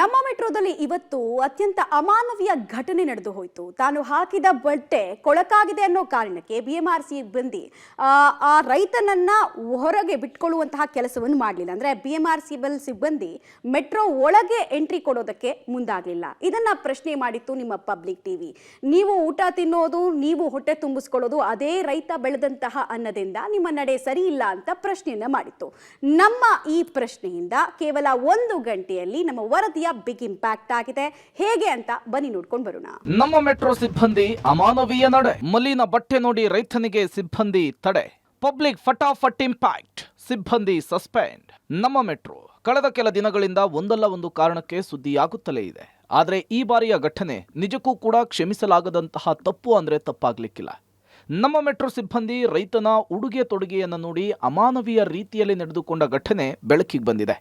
ನಮ್ಮ ಮೆಟ್ರೋದಲ್ಲಿ ಇವತ್ತು ಅತ್ಯಂತ ಅಮಾನವೀಯ ಘಟನೆ ನಡೆದು ಹೋಯಿತು. ತಾನು ಹಾಕಿದ ಬಟ್ಟೆ ಕೊಳಕಾಗಿದೆ ಅನ್ನೋ ಕಾರಣಕ್ಕೆ ಬಿಎಂಆರ್ಸಿ ಸಿಬ್ಬಂದಿ ಆ ರೈತನನ್ನ ಹೊರಗೆ ಬಿಟ್ಕೊಳ್ಳುವಂತಹ ಕೆಲಸವನ್ನು ಮಾಡಲಿಲ್ಲ. ಅಂದ್ರೆ ಬಿಎಂಆರ್ಸಿ ಸಿಬ್ಬಂದಿ ಮೆಟ್ರೋ ಒಳಗೆ ಎಂಟ್ರಿ ಕೊಡೋದಕ್ಕೆ ಮುಂದಾಗಲಿಲ್ಲ. ಇದನ್ನ ಪ್ರಶ್ನೆ ಮಾಡಿತ್ತು ನಿಮ್ಮ ಪಬ್ಲಿಕ್ ಟಿವಿ. ನೀವು ಊಟ ತಿನ್ನೋದು, ನೀವು ಹೊಟ್ಟೆ ತುಂಬಿಸ್ಕೊಳ್ಳೋದು ಅದೇ ರೈತ ಬೆಳೆದಂತಹ ಅನ್ನದಿಂದ ನಿಮ್ಮ ನಡೆ ಸರಿ ಇಲ್ಲ ಅಂತ ಪ್ರಶ್ನೆಯನ್ನ ಮಾಡಿತ್ತು. ನಮ್ಮ ಈ ಪ್ರಶ್ನೆಯಿಂದ ಕೇವಲ 1 ಗಂಟೆಯಲ್ಲಿ ನಮ್ಮ ವರದಿ ಬಿಗ್ ಇಂಪ್ಯಾಕ್ಟ್ ಆಗಿದೆ. ಹೇಗೆ ಅಂತ ಬನ್ನಿ ನೋಡ್ಕೊಂಡು ಬರೋಣ. ನಮ್ಮ ಮೆಟ್ರೋ ಸಿಬ್ಬಂದಿ ಅಮಾನವೀಯ ನಡೆ, ಮಲಿನ ಬಟ್ಟೆ ನೋಡಿ ರೈತನಿಗೆ ಸಿಬ್ಬಂದಿ ತಡೆ, ಪಬ್ಲಿಕ್ ಫಟಾಫಟ್ ಇಂಪ್ಯಾಕ್ಟ್, ಸಿಬ್ಬಂದಿ ಸಸ್ಪೆಂಡ್. ನಮ್ಮ ಮೆಟ್ರೋ ಕಳೆದ ಕೆಲ ದಿನಗಳಿಂದ ಒಂದಲ್ಲ ಒಂದು ಕಾರಣಕ್ಕೆ ಸುದ್ದಿಯಾಗುತ್ತಲೇ ಇದೆ. ಆದರೆ ಈ ಬಾರಿಯ ಘಟನೆ ನಿಜಕ್ಕೂ ಕೂಡ ಕ್ಷಮಿಸಲಾಗದಂತಹ ತಪ್ಪು ಅಂದ್ರೆ ತಪ್ಪಾಗ್ಲಿಕ್ಕಿಲ್ಲ. ನಮ್ಮ ಮೆಟ್ರೋ ಸಿಬ್ಬಂದಿ ರೈತನ ಉಡುಗೆ ತೊಡುಗೆಯನ್ನು ನೋಡಿ ಅಮಾನವೀಯ ರೀತಿಯಲ್ಲಿ ನಡೆದುಕೊಂಡ ಘಟನೆ ಬೆಳಕಿಗೆ ಬಂದಿದೆ.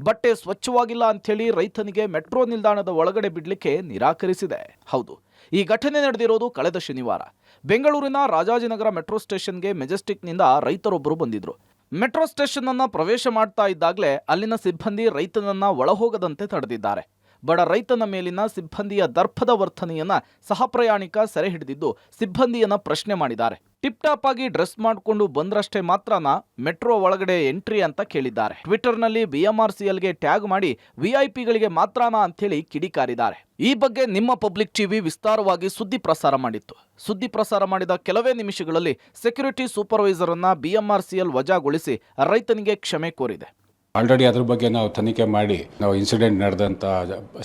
ಬಟ್ಟೆ ಸ್ವಚ್ಛವಾಗಿಲ್ಲ ಅಂಥೇಳಿ ರೈತನಿಗೆ ಮೆಟ್ರೋ ನಿಲ್ದಾಣದ ಒಳಗಡೆ ಬಿಡಲಿಕ್ಕೆ ನಿರಾಕರಿಸಿದೆ. ಹೌದು, ಈ ಘಟನೆ ನಡೆದಿರೋದು ಕಳೆದ ಶನಿವಾರ. ಬೆಂಗಳೂರಿನ ರಾಜಾಜಿನಗರ ಮೆಟ್ರೋ ಸ್ಟೇಷನ್ಗೆ ಮೆಜೆಸ್ಟಿಕ್ನಿಂದ ರೈತರೊಬ್ಬರು ಬಂದಿದ್ರು. ಮೆಟ್ರೋ ಸ್ಟೇಷನ್ ಅನ್ನ ಪ್ರವೇಶ ಮಾಡ್ತಾ ಇದ್ದಾಗಲೇ ಅಲ್ಲಿನ ಸಿಬ್ಬಂದಿ ರೈತನನ್ನ ಒಳಹೋಗದಂತೆ ತಡೆದಿದ್ದಾರೆ. ಬಡ ರೈತನ ಮೇಲಿನ ಸಿಬ್ಬಂದಿಯ ದರ್ಪದ ವರ್ತನೆಯನ್ನ ಸಹಪ್ರಯಾಣಿಕ ಸೆರೆ ಹಿಡಿದಿದ್ದು ಸಿಬ್ಬಂದಿಯನ್ನ ಪ್ರಶ್ನೆ ಮಾಡಿದ್ದಾರೆ. ಟಿಪ್ ಟಾಪ್ ಆಗಿ ಡ್ರೆಸ್ ಮಾಡಿಕೊಂಡು ಬಂದ್ರಷ್ಟೇ ಮಾತ್ರನ ಮೆಟ್ರೋ ಒಳಗಡೆ ಎಂಟ್ರಿ ಅಂತ ಕೇಳಿದ್ದಾರೆ. ಟ್ವಿಟರ್ನಲ್ಲಿ ಬಿಎಂಆರ್ಸಿಎಲ್ಗೆ ಟ್ಯಾಗ್ ಮಾಡಿ ವಿಐಪಿಗಳಿಗೆ ಮಾತ್ರನಾ ಅಂಥೇಳಿ ಕಿಡಿಕಾರಿದ್ದಾರೆ. ಈ ಬಗ್ಗೆ ನಿಮ್ಮ ಪಬ್ಲಿಕ್ ಟಿವಿ ವಿಸ್ತಾರವಾಗಿ ಸುದ್ದಿ ಪ್ರಸಾರ ಮಾಡಿತ್ತು. ಸುದ್ದಿ ಪ್ರಸಾರ ಮಾಡಿದ ಕೆಲವೇ ನಿಮಿಷಗಳಲ್ಲಿ ಸೆಕ್ಯೂರಿಟಿ ಸೂಪರ್ವೈಸರ್ ಅನ್ನ ಬಿಎಂಆರ್ಸಿಎಲ್ ವಜಾಗೊಳಿಸಿ ರೈತನಿಗೆ ಕ್ಷಮೆ ಕೋರಿದೆ. ಆಲ್ರೆಡಿ ಅದ್ರ ಬಗ್ಗೆ ನಾವು ತನಿಖೆ ಮಾಡಿ ನಾವು ಇನ್ಸಿಡೆಂಟ್ ನಡೆದಂಥ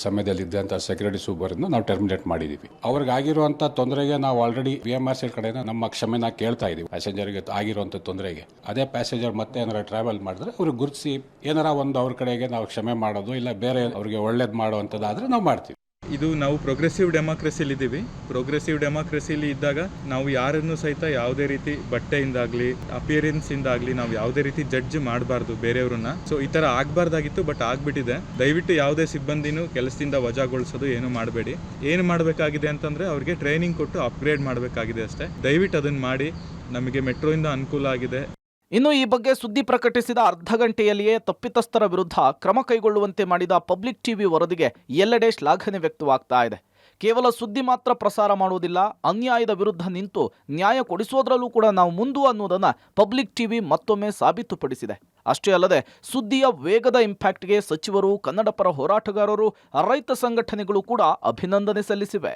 ಸಮಯದಲ್ಲಿ ಇದ್ದಂಥ ಸೆಕ್ಯೂರಿಟಿ ಸೂಪರನ್ನು ನಾವು ಟರ್ಮಿನೇಟ್ ಮಾಡಿದ್ದೀವಿ. ಅವ್ರಿಗೆ ಆಗಿರುವಂಥ ತೊಂದರೆಗೆ ನಾವು ಆಲ್ರೆಡಿ ಬಿಎಂಆರ್ಸಿಎಲ್ ಕಡೆಯಿಂದ ನಮ್ಮ ಕ್ಷಮೆನ ಕೇಳ್ತಾ ಇದ್ದೀವಿ. ಪ್ಯಾಸೆಂಜರ್ಗೆ ಆಗಿರುವಂಥ ತೊಂದರೆಗೆ ಅದೇ ಪ್ಯಾಸೆಂಜರ್ ಮತ್ತೆ ಏನಾರ ಟ್ರಾವೆಲ್ ಮಾಡಿದ್ರೆ ಅವ್ರಿಗೆ ಗುರುತಿಸಿ ಏನಾರ ಒಂದು ಅವ್ರ ಕಡೆಗೆ ನಾವು ಕ್ಷಮೆ ಮಾಡೋದು, ಇಲ್ಲ ಬೇರೆ ಅವ್ರಿಗೆ ಒಳ್ಳೇದು ಮಾಡುವಂಥದ್ದಾದರೆ ನಾವು ಮಾಡ್ತೀವಿ. ಇದು ನಾವು ಪ್ರೋಗ್ರೆಸಿವ್ ಡೆಮಾಕ್ರಸಿಲಿ ಇದ್ದೀವಿ. ಪ್ರೋಗ್ರೆಸಿವ್ ಡೆಮಾಕ್ರಸಿಲಿ ಇದ್ದಾಗ ನಾವು ಯಾರನ್ನು ಸಹಿತ ಯಾವುದೇ ರೀತಿ ಬಟ್ಟೆಯಿಂದಾಗಲಿ ಅಪಿಯರೆನ್ಸ್ ಇಂದಾಗಲಿ ನಾವು ಯಾವುದೇ ರೀತಿ ಜಡ್ಜ್ ಮಾಡಬಾರ್ದು ಬೇರೆಯವ್ರನ್ನ. ಸೊ ಈ ಥರ ಆಗಬಾರ್ದಾಗಿತ್ತು, ಬಟ್ ಆಗ್ಬಿಟ್ಟಿದೆ. ದಯವಿಟ್ಟು ಯಾವುದೇ ಸಿಬ್ಬಂದಿನೂ ಕೆಲಸದಿಂದ ವಜಾಗೊಳಿಸೋದು ಏನು ಮಾಡಬೇಡಿ. ಏನು ಮಾಡಬೇಕಾಗಿದೆ ಅಂತಂದರೆ ಅವ್ರಿಗೆ ಟ್ರೈನಿಂಗ್ ಕೊಟ್ಟು ಅಪ್ಗ್ರೇಡ್ ಮಾಡಬೇಕಾಗಿದೆ ಅಷ್ಟೇ. ದಯವಿಟ್ಟು ಅದನ್ನು ಮಾಡಿ. ನಮಗೆ ಮೆಟ್ರೋಯಿಂದ ಅನುಕೂಲ ಆಗಿದೆ. ಇನ್ನು ಈ ಬಗ್ಗೆ ಸುದ್ದಿ ಪ್ರಕಟಿಸಿದ ಅರ್ಧ ಗಂಟೆಯಲ್ಲಿಯೇ ತಪ್ಪಿತಸ್ಥರ ವಿರುದ್ಧ ಕ್ರಮ ಕೈಗೊಳ್ಳುವಂತೆ ಮಾಡಿದ ಪಬ್ಲಿಕ್ ಟಿವಿ ವರದಿಗೆ ಎಲ್ಲೆಡೆ ಶ್ಲಾಘನೆ ವ್ಯಕ್ತವಾಗ್ತಾ ಇದೆ. ಕೇವಲ ಸುದ್ದಿ ಮಾತ್ರ ಪ್ರಸಾರ ಮಾಡುವುದಿಲ್ಲ, ಅನ್ಯಾಯದ ವಿರುದ್ಧ ನಿಂತು ನ್ಯಾಯ ಕೊಡಿಸೋದ್ರಲ್ಲೂ ಕೂಡ ನಾವು ಮುಂದು ಅನ್ನೋದನ್ನ ಪಬ್ಲಿಕ್ ಟಿವಿ ಮತ್ತೊಮ್ಮೆ ಸಾಬೀತುಪಡಿಸಿದೆ. ಅಷ್ಟೇ ಅಲ್ಲದೆ ಸುದ್ದಿಯ ವೇಗದ ಇಂಪ್ಯಾಕ್ಟ್ಗೆ ಸಚಿವರು, ಕನ್ನಡ ಪರ ಹೋರಾಟಗಾರರು, ರೈತ ಸಂಘಟನೆಗಳು ಕೂಡ ಅಭಿನಂದನೆ ಸಲ್ಲಿಸಿವೆ.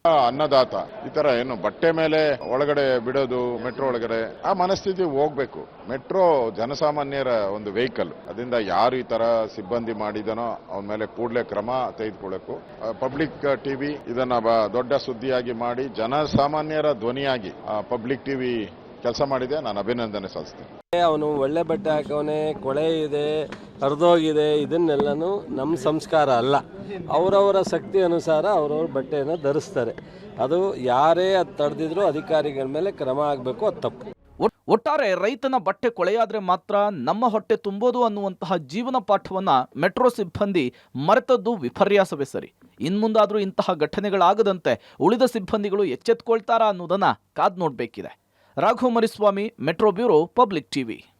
ಅನ್ನದಾತ ಈ ತರ ಏನು ಬಟ್ಟೆ ಮೇಲೆ ಒಳಗಡೆ ಬಿಡೋದು, ಮೆಟ್ರೋ ಒಳಗಡೆ ಆ ಮನಸ್ಥಿತಿ ಹೋಗ್ಬೇಕು. ಮೆಟ್ರೋ ಜನಸಾಮಾನ್ಯರ ಒಂದು ವೆಹಿಕಲ್. ಅದರಿಂದ ಯಾರು ಈ ತರ ಸಿಬ್ಬಂದಿ ಮಾಡಿದನೋ ಅವನ ಮೇಲೆ ಕೂಡಲೇ ಕ್ರಮ ತೆಗೆದುಕೊಳ್ಳಬೇಕು. ಪಬ್ಲಿಕ್ ಟಿವಿ ಇದನ್ನ ದೊಡ್ಡ ಸುದ್ದಿಯಾಗಿ ಮಾಡಿ ಜನಸಾಮಾನ್ಯರ ಧ್ವನಿಯಾಗಿ ಪಬ್ಲಿಕ್ ಟಿವಿ ಕೆಲಸ ಮಾಡಿದೆ. ನಾನು ಅಭಿನಂದನೆ ಸಲ್ಲಿಸ್ತೇನೆ. ಅವನು ಒಳ್ಳೆ ಬಟ್ಟೆ ಹಾಕವನೇ, ಕೊಳೆ ಇದೆ, ಹರಿದೋಗಿದೆ, ಇದನ್ನೆಲ್ಲನೂ ನಮ್ಮ ಸಂಸ್ಕಾರ ಅಲ್ಲ. ಅವರವರ ಶಕ್ತಿ ಅನುಸಾರ ಅವರವ್ರ ಬಟ್ಟೆಯನ್ನು ಧರಿಸ್ತಾರೆ. ಅದು ಯಾರೇ ಅದು ತಡೆದಿದ್ರು ಅಧಿಕಾರಿಗಳ ಮೇಲೆ ಕ್ರಮ ಆಗಬೇಕು, ಅದು ತಪ್ಪು. ಒಟ್ಟಾರೆ ರೈತನ ಬಟ್ಟೆ ಕೊಳೆಯಾದ್ರೆ ಮಾತ್ರ ನಮ್ಮ ಹೊಟ್ಟೆ ತುಂಬೋದು ಅನ್ನುವಂತಹ ಜೀವನ ಪಾಠವನ್ನ ಮೆಟ್ರೋ ಸಿಬ್ಬಂದಿ ಮರೆತದ್ದು ವಿಪರ್ಯಾಸವೇ ಸರಿ. ಇನ್ಮುಂದಾದ್ರೂ ಇಂತಹ ಘಟನೆಗಳಾಗದಂತೆ ಉಳಿದ ಸಿಬ್ಬಂದಿಗಳು ಎಚ್ಚೆತ್ಕೊಳ್ತಾರಾ ಅನ್ನೋದನ್ನ ಕಾದ್ ನೋಡ್ಬೇಕಿದೆ. Raghu Mariswamy, metro bureau, Public TV.